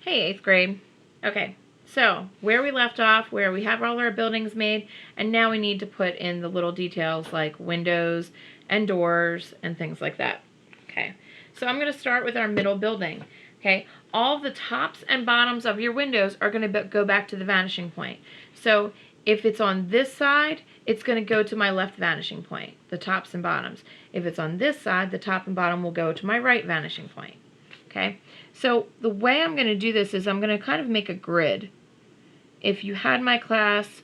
Hey, 8th grade. Okay, so where we left off, where we have all our buildings made, and now we need to put in the little details like windows and doors and things like that. Okay, so I'm going to start with our middle building. Okay, all the tops and bottoms of your windows are going to go back to the vanishing point. So if it's on this side, it's going to go to my left vanishing point, the tops and bottoms. If it's on this side, the top and bottom will go to my right vanishing point. Okay, so the way I'm going to do this is I'm going to kind of make a grid. If you had my class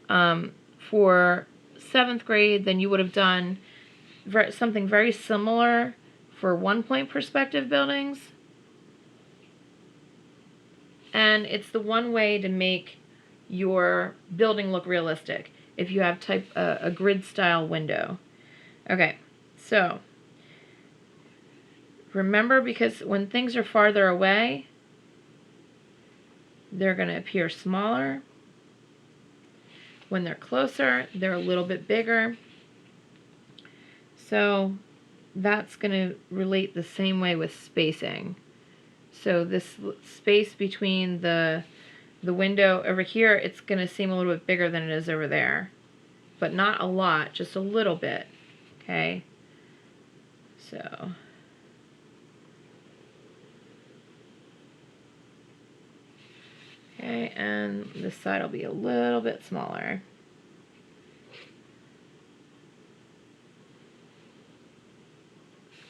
for 7th grade, then you would have done something very similar for 1-point perspective buildings. And it's the one way to make your building look realistic if you have a grid style window. Okay, so remember, because when things are farther away, they're going to appear smaller. When they're closer, they're a little bit bigger. So that's going to relate the same way with spacing. So this space between the window over here, it's going to seem a little bit bigger than it is over there. But not a lot, just a little bit. Okay? So okay, and this side will be a little bit smaller.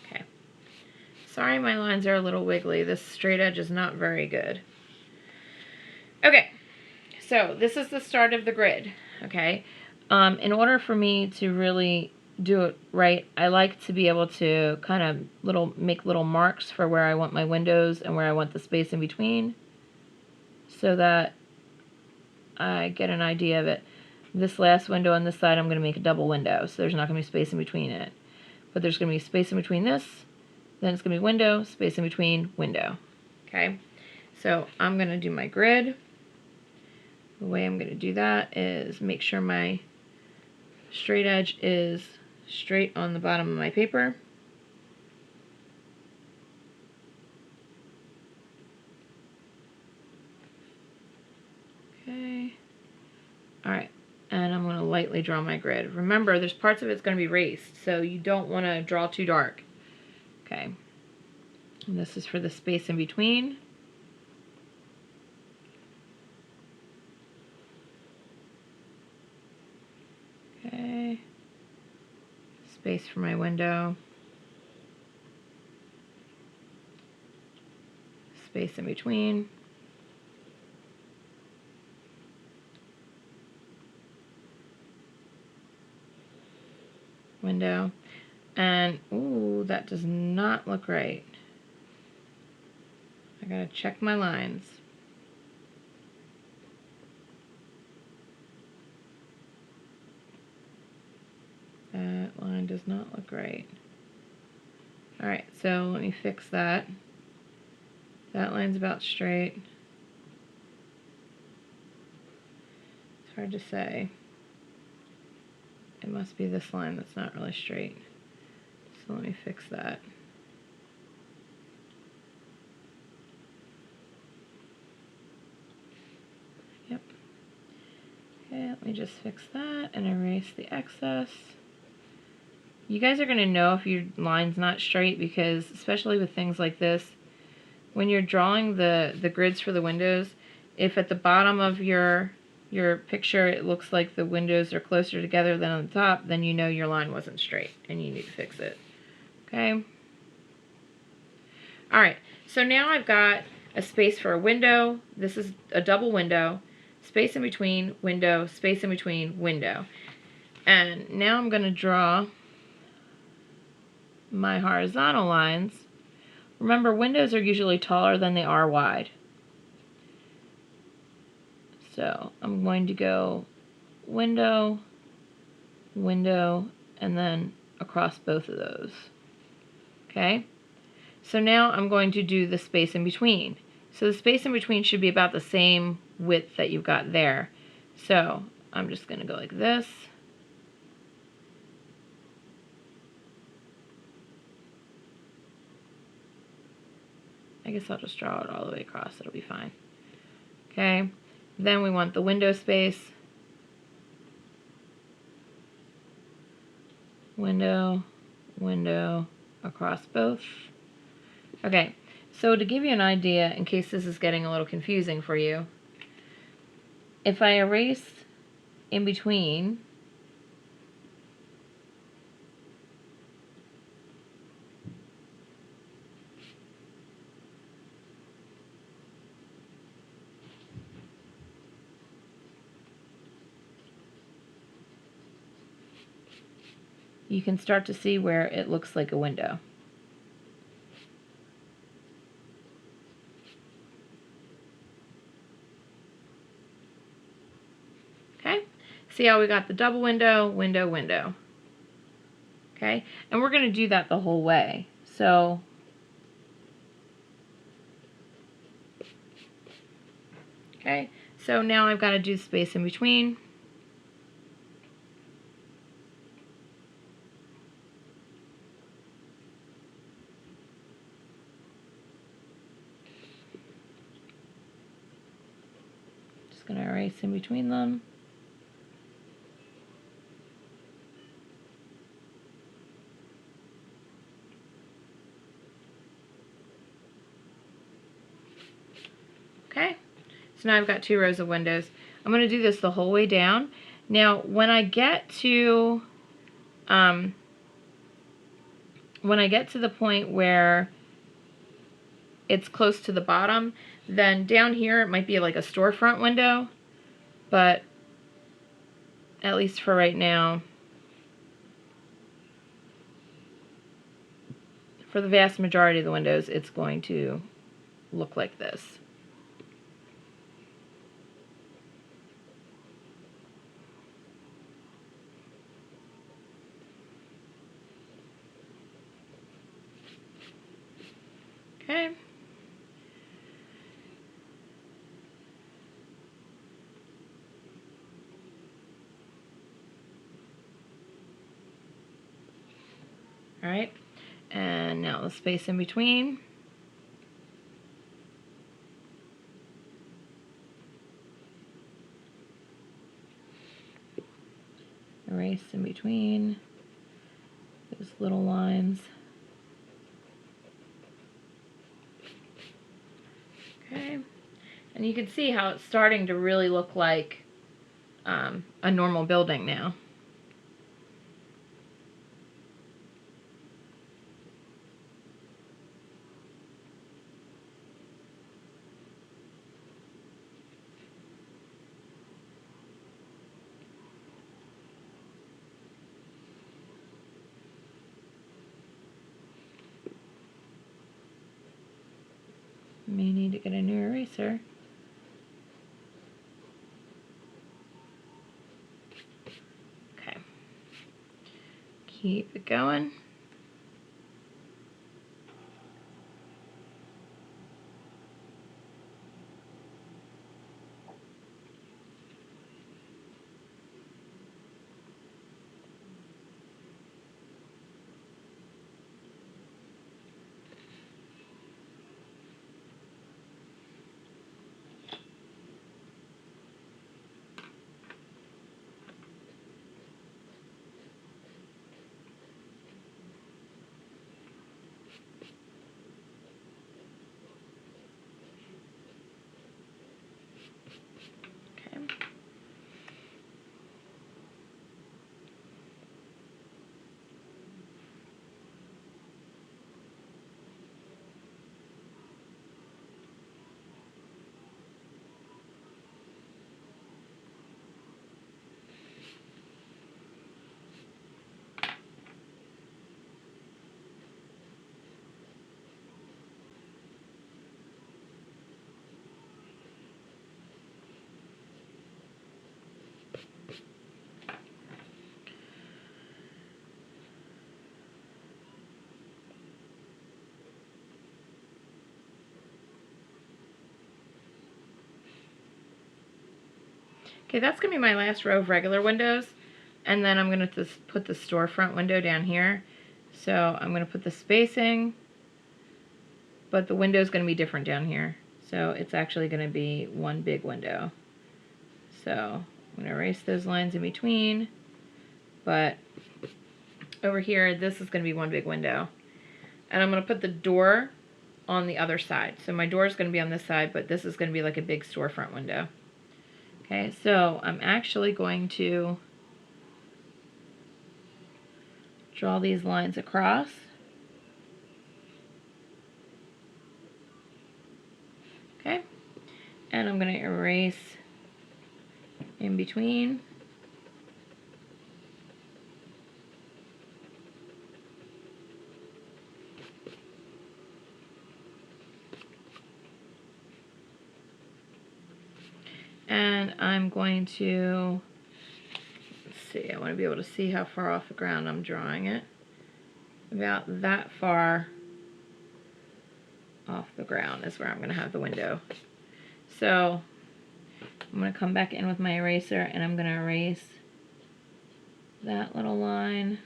Okay. Sorry, my lines are a little wiggly. This straight edge is not very good. Okay, so this is the start of the grid. Okay, in order for me to really do it right, I like to be able to kind of make little marks for where I want my windows and where I want the space in between, so that I get an idea of it. This last window on this side, I'm going to make a double window, so there's not going to be space in between it. But there's going to be space in between this, then it's going to be window, space in between, window. Okay, so I'm going to do my grid. The way I'm going to do that is make sure my straight edge is straight on the bottom of my paper. Okay. Alright, and I'm going to lightly draw my grid. Remember, there's parts of it's going to be erased, so you don't want to draw too dark. Okay. And this is for the space in between. Okay. Space for my window. Space in between. Window. And, ooh, that does not look right. I gotta check my lines. That line does not look right. Alright, so let me fix that. That line's about straight. It's hard to say. It must be this line that's not really straight. So let me fix that. Yep. Okay, let me just fix that and erase the excess. You guys are going to know if your line's not straight, because especially with things like this, when you're drawing the grids for the windows, if at the bottom of your picture it looks like the windows are closer together than on the top, then you know your line wasn't straight and you need to fix it. Okay? Alright, so now I've got a space for a window. This is a double window. Space in between, window, space in between, window. And now I'm going to draw my horizontal lines. Remember, windows are usually taller than they are wide. So I'm going to go window, window, and then across both of those. Okay? So now I'm going to do the space in between. So the space in between should be about the same width that you've got there. So I'm just going to go like this. I guess I'll just draw it all the way across. It'll be fine. Okay. Then we want the window space. Window, window, across both. Okay, so to give you an idea, in case this is getting a little confusing for you, if I erase in between, you can start to see where it looks like a window. Okay, see how we got the double window, window, window. Okay, and we're going to do that the whole way. So okay, so now I've got to do space in between. Just going to erase in between them. Okay, so now I've got 2 rows of windows. I'm going to do this the whole way down. Now, when I get to the point where it's close to the bottom, then down here it might be like a storefront window, but at least for right now, for the vast majority of the windows, it's going to look like this. Okay. All right. And now the space in between. Erase in between those little lines. Okay. And you can see how it's starting to really look like a normal building now. May need to get a new eraser. Okay. Keep it going. Okay, that's going to be my last row of regular windows, and then I'm going to put the storefront window down here. So I'm going to put the spacing but the window is going to be different down here. So it's actually going to be one big window. So I'm going to erase those lines in between, but over here, this is going to be one big window. And I'm going to put the door on the other side. So my door is going to be on this side, but this is going to be like a big storefront window. Okay, so I'm actually going to draw these lines across. Okay, and I'm going to erase in between. And I'm going to, let's see, I want to be able to see how far off the ground I'm drawing it. About that far off the ground is where I'm going to have the window. So I'm going to come back in with my eraser and I'm going to erase that little line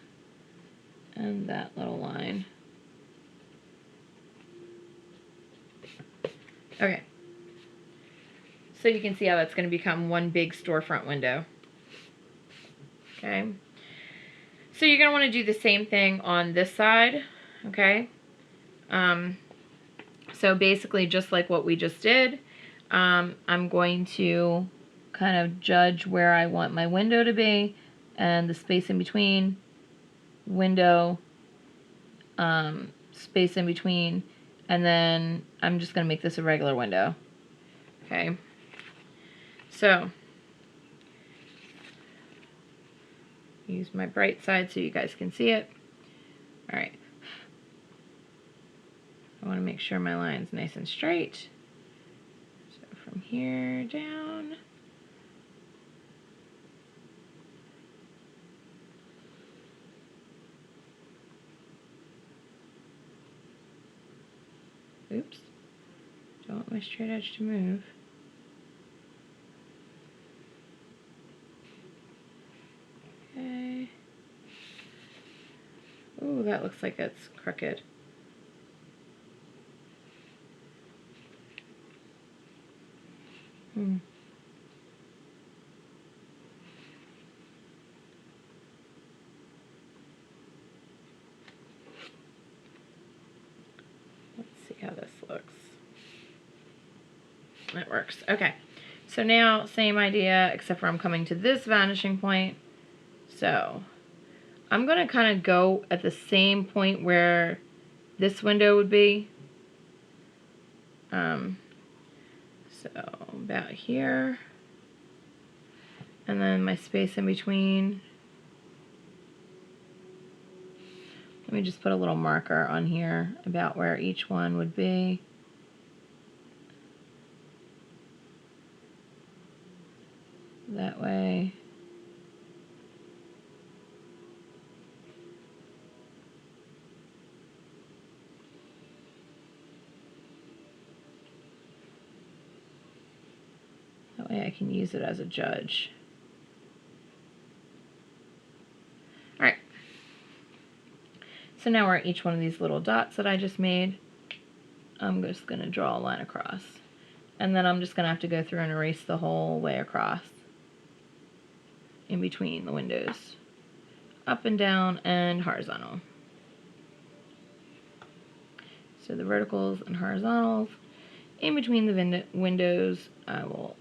and that little line. Okay. So you can see how that's going to become one big storefront window. Okay. So you're going to want to do the same thing on this side. Okay. So basically just like what we just did, I'm going to kind of judge where I want my window to be and the space in between, window, space in between, and then I'm just going to make this a regular window. Okay. So, use my bright side so you guys can see it. All right. I want to make sure my line's nice and straight. So from here down. Oops. Don't want my straight edge to move. Okay. Ooh, that looks like it's crooked. Let's see how this looks. It works. Okay. So now, same idea, except for I'm coming to this vanishing point. So I'm going to kind of go at the same point where this window would be. So about here. And then my space in between. Let me just put a little marker on here about where each one would be. That way. That way I can use it as a judge. Alright. So now where each one of these little dots that I just made, I'm just going to draw a line across. And then I'm just going to have to go through and erase the whole way across in between the windows. Up and down and horizontal. So the verticals and horizontals in between the windows, I will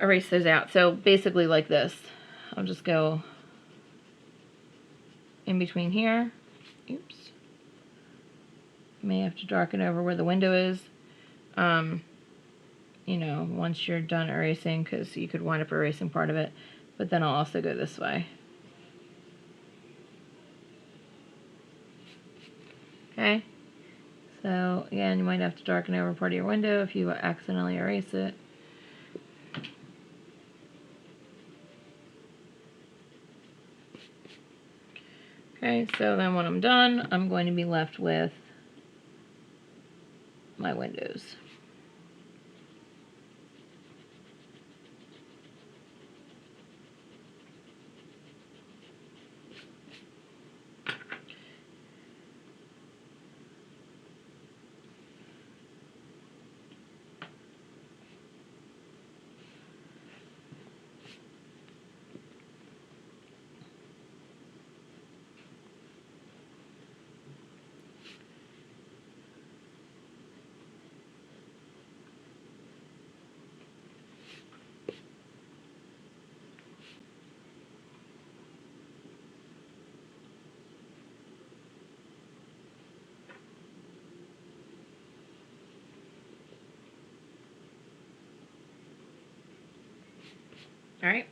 erase those out. So basically like this. I'll just go in between here. Oops. May have to darken over where the window is. You know, once you're done erasing, because you could wind up erasing part of it. But then I'll also go this way. Okay. So again, you might have to darken over part of your window if you accidentally erase it. Okay, so then when I'm done, I'm going to be left with my windows. Alright,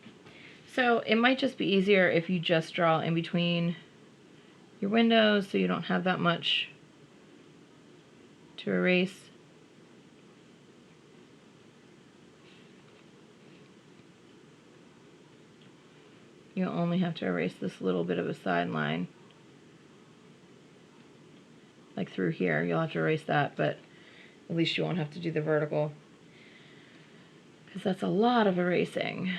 so it might just be easier if you just draw in between your windows so you don't have that much to erase. You only have to erase this little bit of a sideline. Like through here, you'll have to erase that, but at least you won't have to do the vertical, because that's a lot of erasing.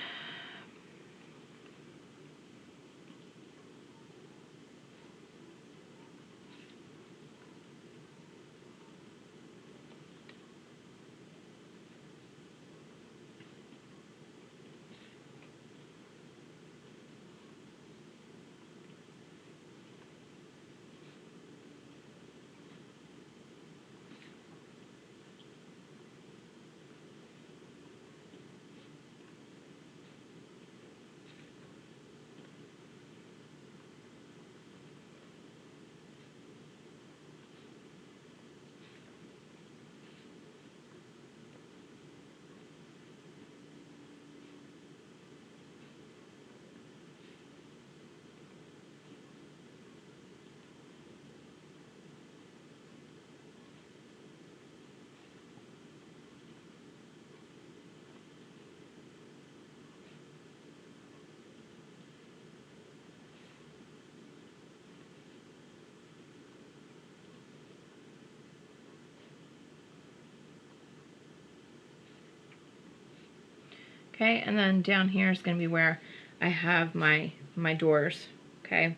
Okay, and then down here is going to be where I have my doors. Okay,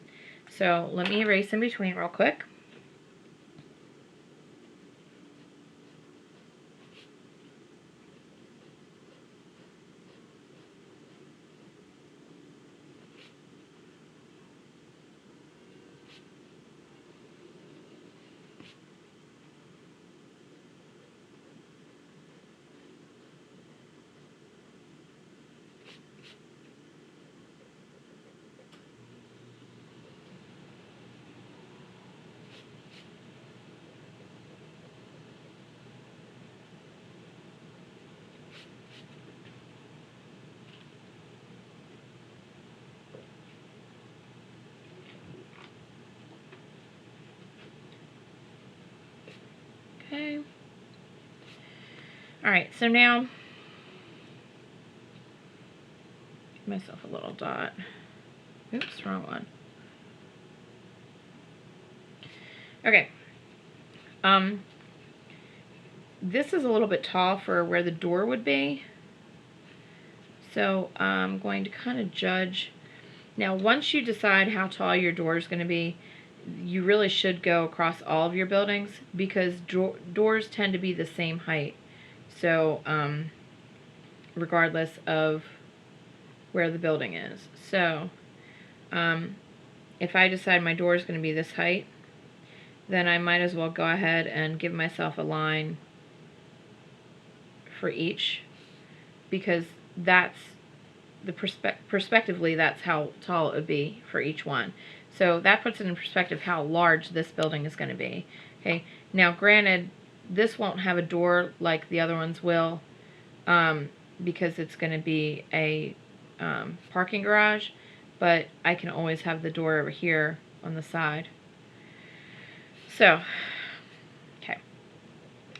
so let me erase in between real quick. Okay. Alright, so now, give myself a little dot. Oops, wrong one. Okay. This is a little bit tall for where the door would be. So I'm going to kind of judge. Now, once you decide how tall your door is going to be, you really should go across all of your buildings, because doors tend to be the same height. So, regardless of where the building is. So, if I decide my door is going to be this height, then I might as well go ahead and give myself a line for each, because that's the perspectively, that's how tall it would be for each one. So that puts it in perspective how large this building is going to be. Okay, now granted, this won't have a door like the other ones will, because it's going to be a parking garage, but I can always have the door over here on the side. So, okay,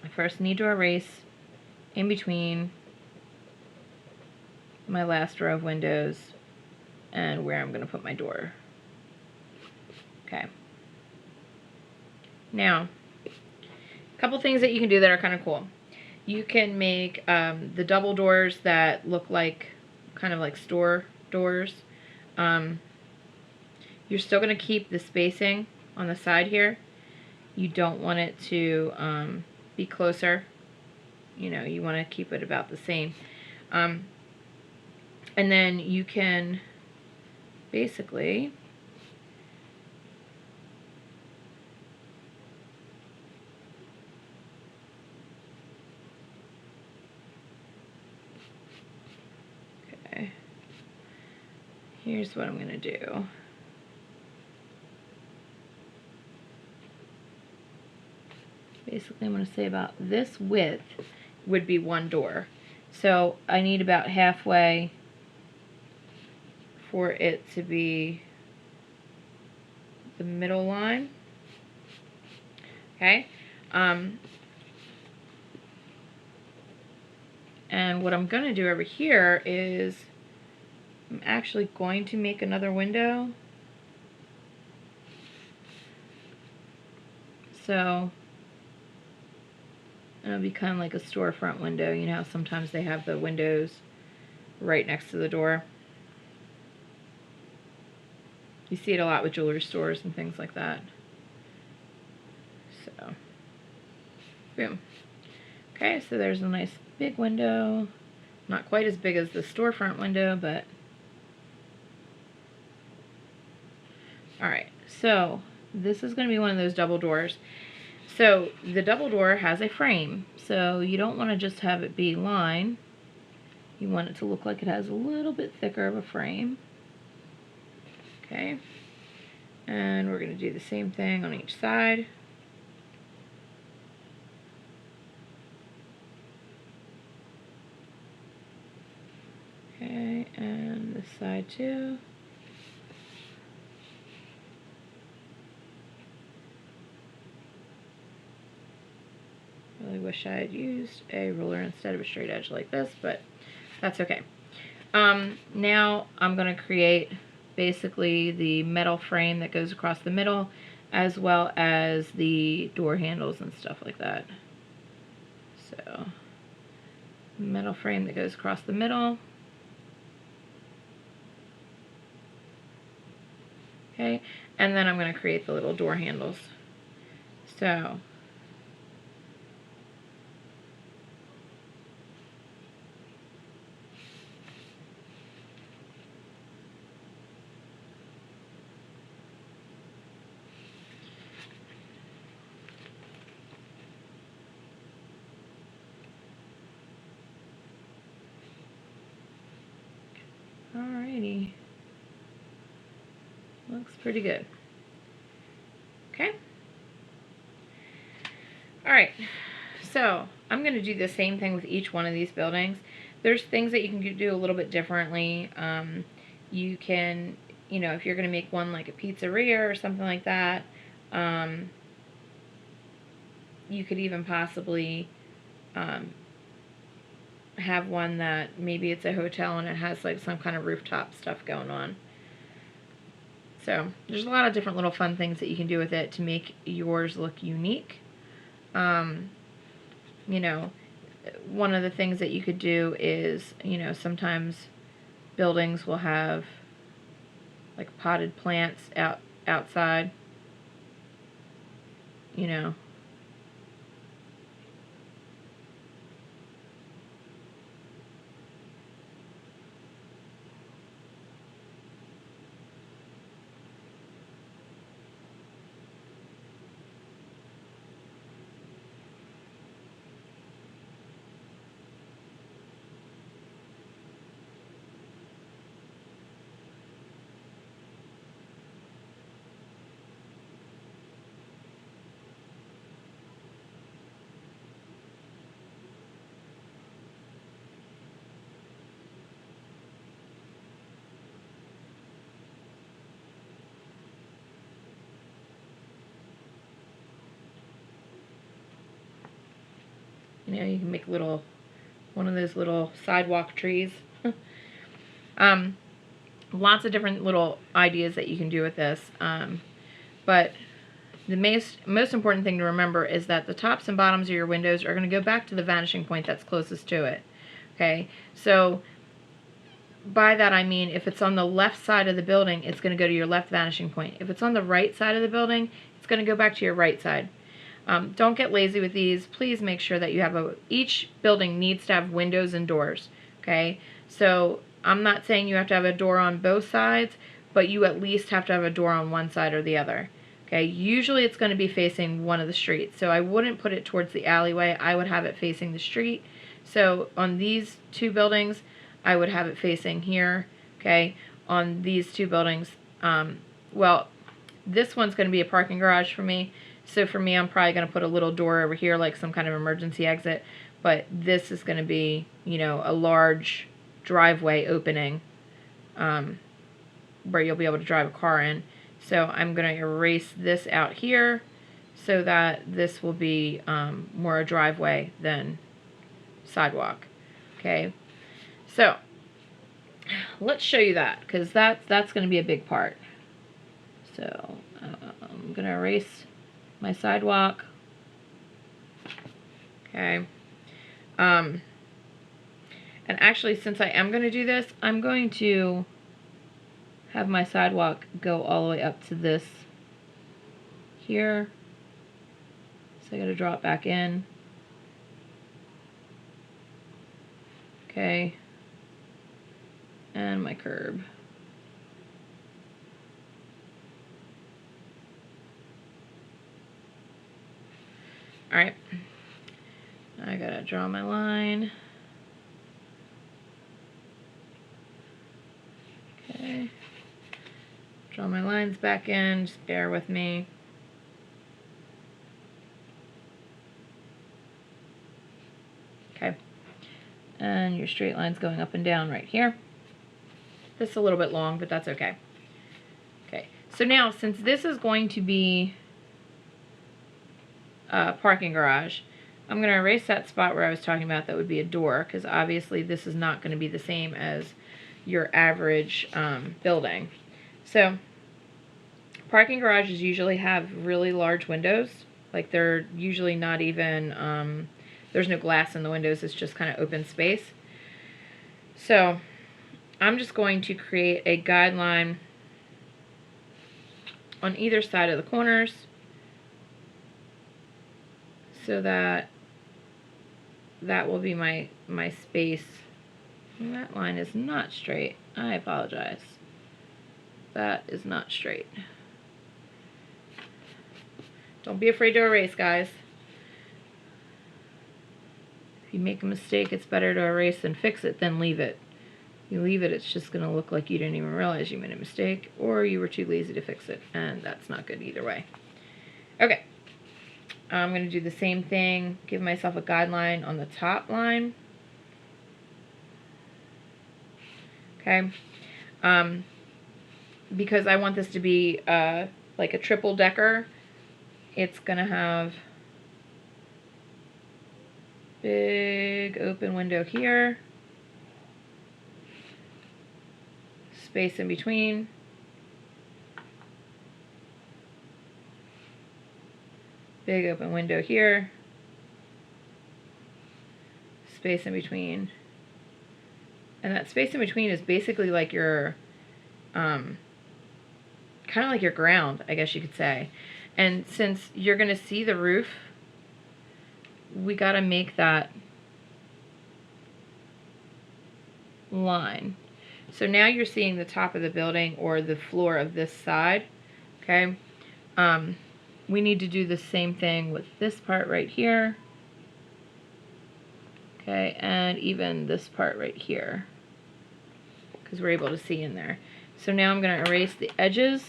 I first need to erase in between my last row of windows and where I'm going to put my door. Okay. Now, a couple things that you can do that are kind of cool. You can make the double doors that look like, kind of like store doors. You're still going to keep the spacing on the side here. You don't want it to be closer. You know, you want to keep it about the same. And then you can basically here's what I'm going to do. Basically, I'm going to say about this width would be one door. So I need about halfway for it to be the middle line. Okay. And what I'm going to do over here is I'm actually going to make another window. So it'll be kind of like a storefront window. You know how sometimes they have the windows right next to the door. You see it a lot with jewelry stores and things like that. So, boom. Okay, so there's a nice big window. Not quite as big as the storefront window, but... Alright, so this is going to be one of those double doors. So the double door has a frame, so you don't want to just have it be line. You want it to look like it has a little bit thicker of a frame. Okay, and we're going to do the same thing on each side. Okay, and this side too. Really wish I had used a ruler instead of a straight edge like this, but that's okay. Now I'm going to create basically the metal frame that goes across the middle, as well as the door handles and stuff like that. So, metal frame that goes across the middle. Okay, and then I'm going to create the little door handles. So, alrighty. Looks pretty good. Okay. Alright, so I'm going to do the same thing with each one of these buildings. There's things that you can do a little bit differently. You can, you know, if you're going to make one like a pizzeria or something like that, you could even possibly have one that maybe it's a hotel and it has like some kind of rooftop stuff going on. So there's a lot of different little fun things that you can do with it to make yours look unique. You know, one of the things that you could do is, you know, sometimes buildings will have like potted plants outside, you know. You know, you can make one of those little sidewalk trees. Lots of different little ideas that you can do with this. But the most important thing to remember is that the tops and bottoms of your windows are going to go back to the vanishing point that's closest to it. Okay, so by that I mean if it's on the left side of the building, it's going to go to your left vanishing point. If it's on the right side of the building, it's going to go back to your right side. Don't get lazy with these. Please make sure that you have each building needs to have windows and doors. Okay, so I'm not saying you have to have a door on both sides, but you at least have to have a door on one side or the other. Okay, usually it's going to be facing one of the streets, so I wouldn't put it towards the alleyway. I would have it facing the street. So on these two buildings, I would have it facing here. Okay, on these two buildings, well, this one's going to be a parking garage for me. So for me, I'm probably going to put a little door over here, like some kind of emergency exit. But this is going to be, you know, a large driveway opening where you'll be able to drive a car in. So I'm going to erase this out here so that this will be more a driveway than sidewalk. Okay, so let's show you that, because that's going to be a big part. So I'm going to erase my sidewalk. Okay. And actually, since I am going to do this, I'm going to have my sidewalk go all the way up to this here. So I got to draw it back in. Okay. And my curb. Alright. I gotta draw my line. Okay. Draw my lines back in, just bear with me. Okay. And your straight line's going up and down right here. This is a little bit long, but that's okay. Okay, so now since this is going to be a parking garage, I'm going to erase that spot where I was talking about that would be a door, because obviously this is not going to be the same as your average building. So parking garages usually have really large windows. Like, they're usually not even, there's no glass in the windows, it's just kind of open space. So I'm just going to create a guideline on either side of the corners so that that will be my space. And that line is not straight. I apologize. That is not straight. Don't be afraid to erase, guys. If you make a mistake, it's better to erase and fix it than leave it. You leave it, it's just going to look like you didn't even realize you made a mistake, or you were too lazy to fix it, and that's not good either way. Okay, I'm going to do the same thing, give myself a guideline on the top line. Okay, because I want this to be like a triple decker, it's going to have big open window here. Space in between. Big open window here. Space in between. And that space in between is basically like your, kind of like your ground, I guess you could say. And since you're going to see the roof, we got to make that line. So now you're seeing the top of the building or the floor of this side, okay? We need to do the same thing with this part right here, okay, and even this part right here, because we're able to see in there. So now I'm going to erase the edges.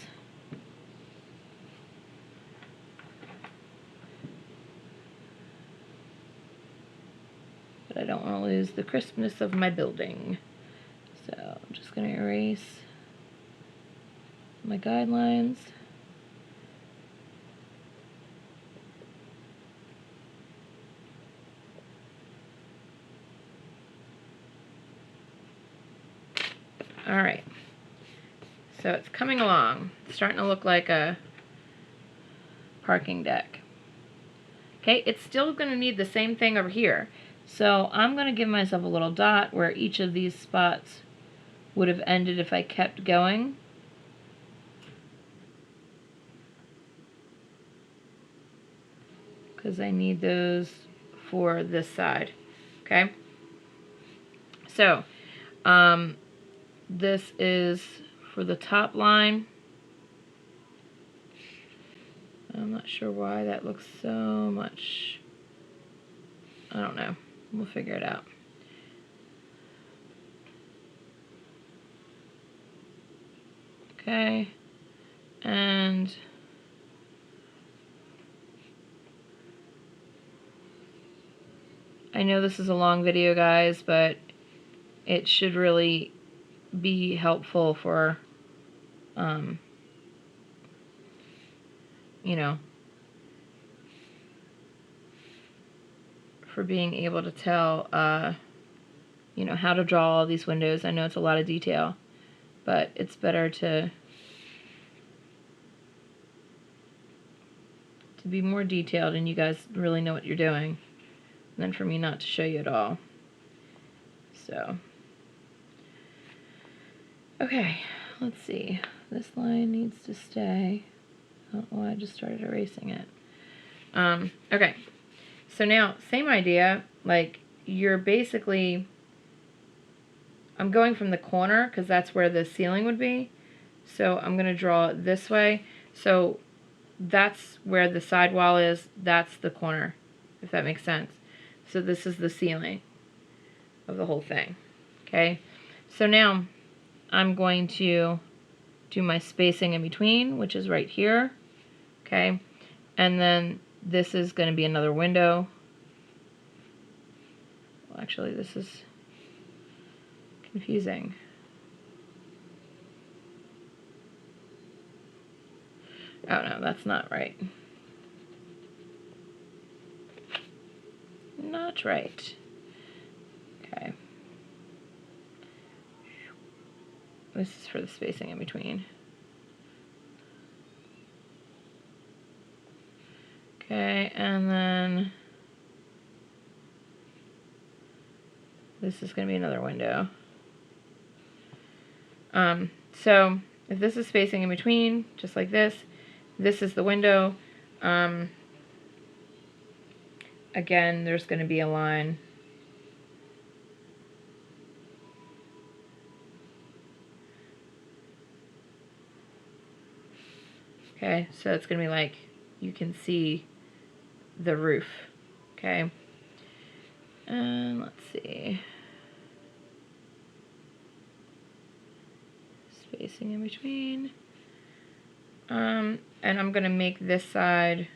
But I don't want to lose the crispness of my building. So I'm just going to erase my guidelines. All right. So it's coming along. It's starting to look like a parking deck. Okay, it's still going to need the same thing over here. So I'm going to give myself a little dot where each of these spots would have ended if I kept going. Because I need those for this side. Okay? So, this is for the top line. I'm not sure why that looks so much. I don't know. We'll figure it out. Okay. And I know this is a long video, guys, but it should really be helpful for you know, for being able to tell, you know, how to draw all these windows. I know it's a lot of detail, but it's better to be more detailed and you guys really know what you're doing than for me not to show you at all. So, okay, let's see. This line needs to stay. Oh, I just started erasing it. Okay, so now, same idea, like, you're basically, I'm going from the corner, because that's where the ceiling would be, so I'm going to draw it this way, so that's where the side wall is, that's the corner, if that makes sense. So this is the ceiling of the whole thing, okay? So now, I'm going to do my spacing in between, which is right here, okay? And then this is going to be another window. Well, actually, this is confusing. Oh, no, that's not right. Not right. Okay. This is for the spacing in between. Okay, and then this is going to be another window. So if this is spacing in between, just like this is the window. Again, there's going to be a line. Okay, so it's going to be like, you can see the roof. Okay, and let's see. Spacing in between. And I'm going to make this side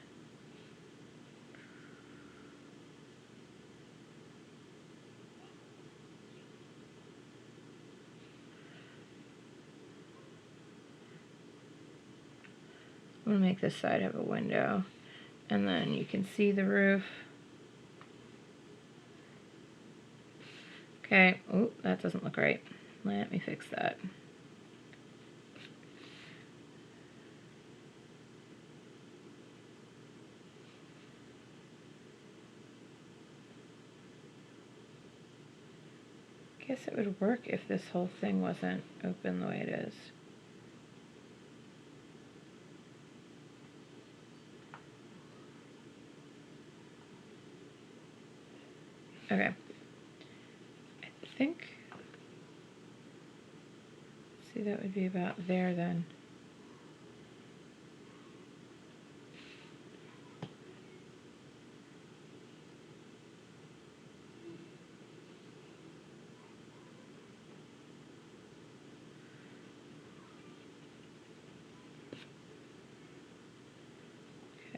I'm going to make this side have a window, and then you can see the roof. Okay, oh, that doesn't look right. Let me fix that. Guess it would work if this whole thing wasn't open the way it is. Okay. I think, see, that would be about there then.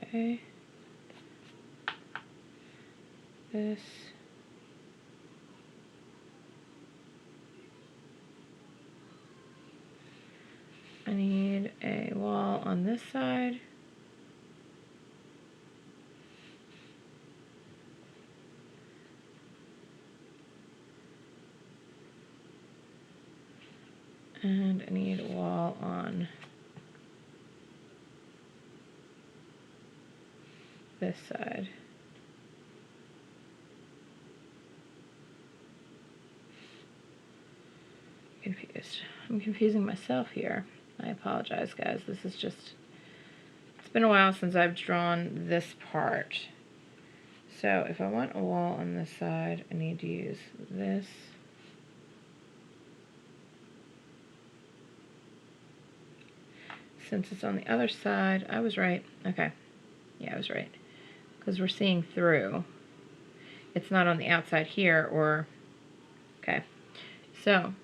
Okay. This. I need a wall on this side. And I need a wall on this side. Confused. I'm confusing myself here. I apologize, guys. This is just, it's been a while since I've drawn this part. So if I want a wall on this side, I need to use this. Since it's on the other side, I was right. Okay. Yeah, I was right. Because we're seeing through. It's not on the outside here, or, okay. So,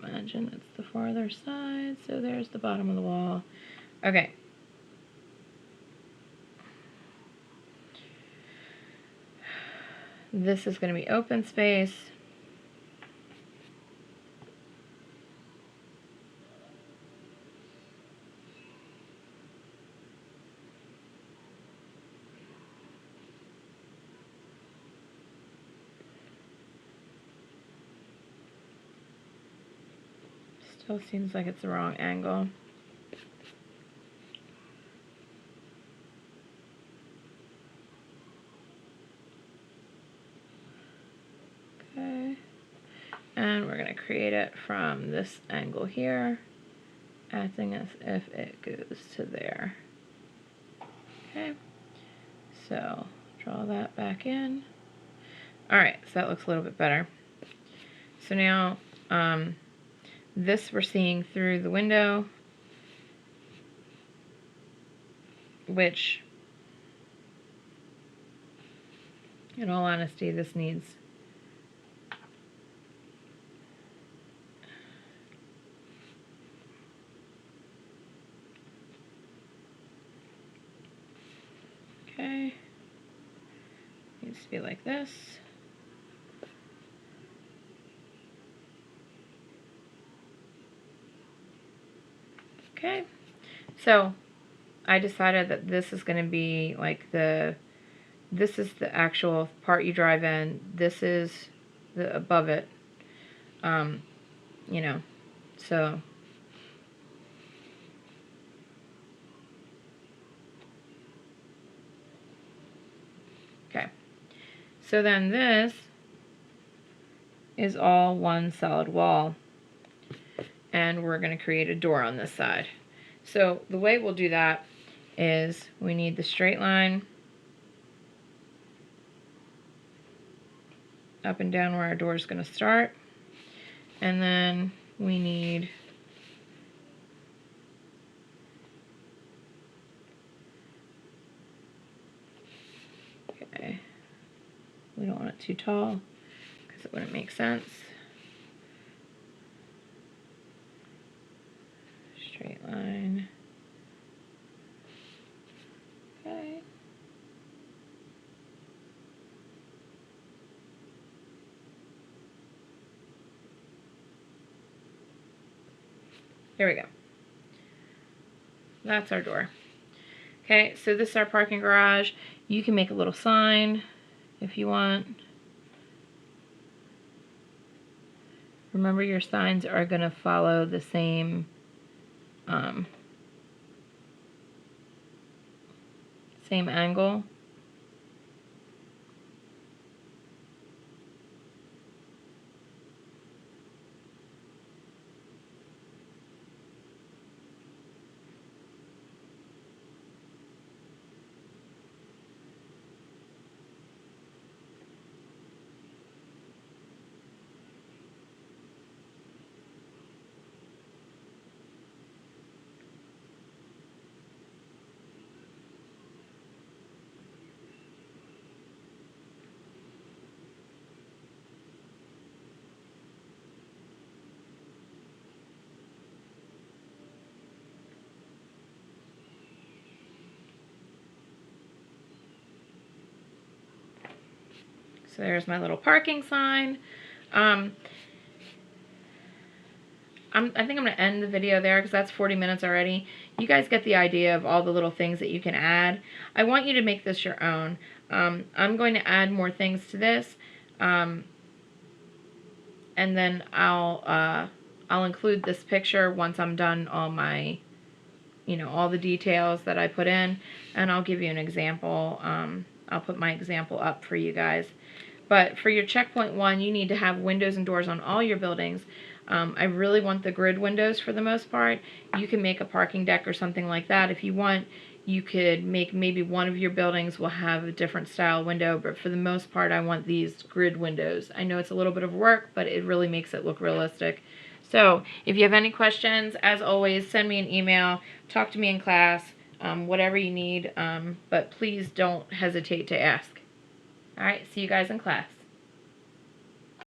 imagine it's the farther side, so there's the bottom of the wall. Okay. This is going to be open space. Still seems like it's the wrong angle. Okay. And we're going to create it from this angle here, acting as if it goes to there. Okay. So draw that back in. Alright, so that looks a little bit better. So now, this we're seeing through the window, which, in all honesty, this needs okay, needs to be like this. Okay, so I decided that this is going to be like this is the actual part you drive in, this is the above it, you know, so okay. So then this is all one solid wall, and we're going to create a door on this side. So the way we'll do that is we need the straight line up and down where our door is going to start, and then we need okay, we don't want it too tall because it wouldn't make sense. Straight line. Okay. There we go. That's our door. Okay, so this is our parking garage. You can make a little sign if you want. Remember, your signs are going to follow the same same angle. So there's my little parking sign. I think I'm going to end the video there because that's 40 minutes already. You guys get the idea of all the little things that you can add. I want you to make this your own. I'm going to add more things to this, and then I'll include this picture once I'm done all my, all the details that I put in, and I'll give you an example. I'll put my example up for you guys. But for your checkpoint 1, you need to have windows and doors on all your buildings. I really want the grid windows for the most part. You can make a parking deck or something like that if you want. You could make maybe one of your buildings will have a different style window, but for the most part I want these grid windows. I know it's a little bit of work, but it really makes it look realistic. So if you have any questions, as always, send me an email, talk to me in class, whatever you need, but please don't hesitate to ask. All right, see you guys in class.